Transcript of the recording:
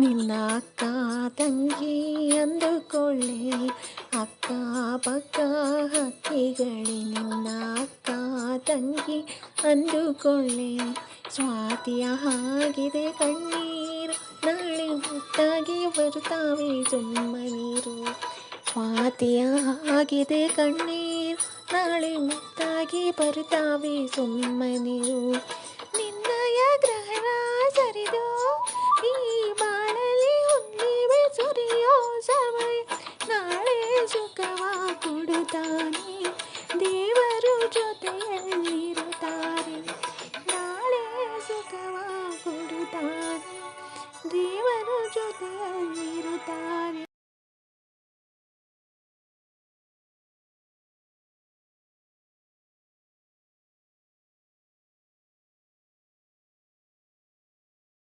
ನಿನ್ನ ಅಕ್ಕ ತಂಗಿ ಅಂದುಕೊಳ್ಳೆ, ಅಕ್ಕ ಪಕ್ಕ ಹಕ್ಕಿಗಳೇ ನಿನ್ನ ಅಕ್ಕ ತಂಗಿ ಅಂದುಕೊಳ್ಳೆ. ಸ್ವಾತಿಯ ಹಾಗಿದೆ ಕಣ್ಣೀರು, ನಾಳೆ ಮುತ್ತಾಗಿ ಬರುತ್ತಾವೆ ಸುಮ್ಮನೀರು. ಸ್ವಾತಿಯ ಹಾಗಿದೆ ಕಣ್ಣೀರು, ನಾಳೆ ಮುತ್ತಾಗಿ ಬರುತ್ತಾವೆ ಸುಮ್ಮನಿರು. ನಿನ್ನಯ ಗ್ರಹಣ ಸರಿದು ಈ ಬಾಳಲಿ ಹುಣ್ಣಿಮೆ ಸುರಿಯೋ ಸಮಯ, ನಾಳೆ ಸುಖವ ಕೊಡುತ್ತಾನೆ ದೇವರು ಜೊತೆಯಲ್ಲಿರುತ್ತಾರೆ. ನಾಳೆ ಸುಖವ ಕೊಡುತ್ತಾನೆ ದೇವರು ಜೊತೆಯಲ್ಲಿರುತ್ತಾರೆ.